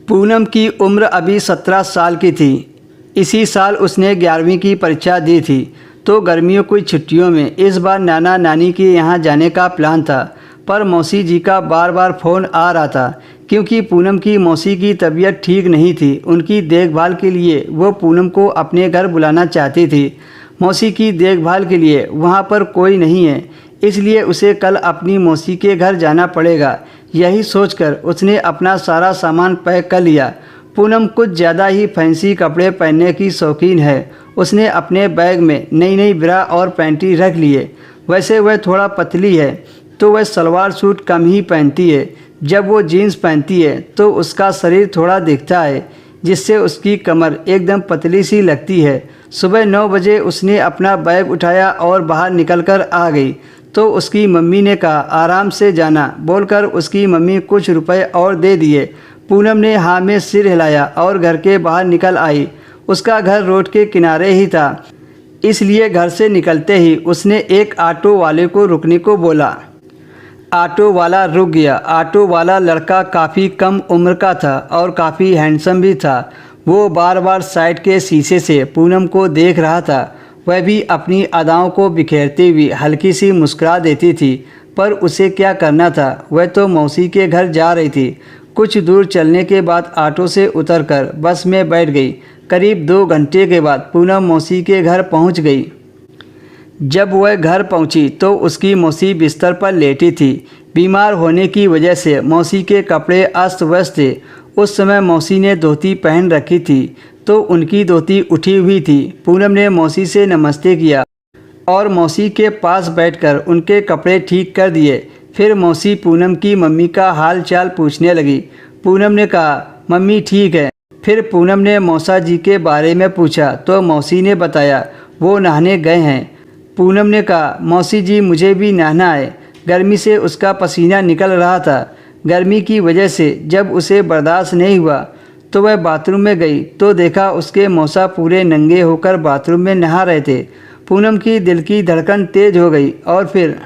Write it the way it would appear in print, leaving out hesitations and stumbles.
पूनम की उम्र अभी 17 साल की थी। इसी साल उसने 11वीं की परीक्षा दी थी। तो गर्मियों की छुट्टियों में इस बार नाना नानी के यहाँ जाने का प्लान था, पर मौसी जी का बार बार फ़ोन आ रहा था क्योंकि पूनम की मौसी की तबीयत ठीक नहीं थी। उनकी देखभाल के लिए वो पूनम को अपने घर बुलाना चाहती थी। मौसी की देखभाल के लिए वहाँ पर कोई नहीं है, इसलिए उसे कल अपनी मौसी के घर जाना पड़ेगा। यही सोचकर उसने अपना सारा सामान पैक कर लिया। पूनम कुछ ज़्यादा ही फैंसी कपड़े पहनने की शौकीन है। उसने अपने बैग में नई नई ब्रा और पैंटी रख लिए। वैसे वह थोड़ा पतली है तो वह सलवार सूट कम ही पहनती है। जब वो जीन्स पहनती है तो उसका शरीर थोड़ा दिखता है, जिससे उसकी कमर एकदम पतली सी लगती है। सुबह 9 बजे उसने अपना बैग उठाया और बाहर निकलकर आ गई तो उसकी मम्मी ने कहा आराम से जाना बोलकर उसकी मम्मी कुछ रुपए और दे दिए। पूनम ने हाँ में सिर हिलाया और घर के बाहर निकल आई। उसका घर रोड के किनारे ही था, इसलिए घर से निकलते ही उसने एक ऑटो वाले को रुकने को बोला। ऑटो वाला रुक गया। ऑटो वाला लड़का काफ़ी कम उम्र का था और काफ़ी हैंडसम भी था। वो बार बार साइड के शीशे से पूनम को देख रहा था। वह भी अपनी अदाओं को बिखेरती हुई हल्की सी मुस्कुरा देती थी, पर उसे क्या करना था, वह तो मौसी के घर जा रही थी। कुछ दूर चलने के बाद ऑटो से उतरकर बस में बैठ गई। करीब 2 घंटे के बाद पूनम मौसी के घर पहुंच गई। जब वह घर पहुंची तो उसकी मौसी बिस्तर पर लेटी थी। बीमार होने की वजह से मौसी के कपड़े अस्त व्यस्त थे। उस समय मौसी ने धोती पहन रखी थी तो उनकी धोती उठी हुई थी। पूनम ने मौसी से नमस्ते किया और मौसी के पास बैठकर उनके कपड़े ठीक कर दिए। फिर मौसी पूनम की मम्मी का हाल चाल पूछने लगी। पूनम ने कहा मम्मी ठीक है। फिर पूनम ने मौसा जी के बारे में पूछा तो मौसी ने बताया वो नहाने गए हैं। पूनम ने कहा मौसी जी मुझे भी नहाना है। गर्मी से उसका पसीना निकल रहा था। गर्मी की वजह से जब उसे बर्दाश्त नहीं हुआ तो वह बाथरूम में गई तो देखा उसके मौसा पूरे नंगे होकर बाथरूम में नहा रहे थे। पूनम की दिल की धड़कन तेज हो गई और फिर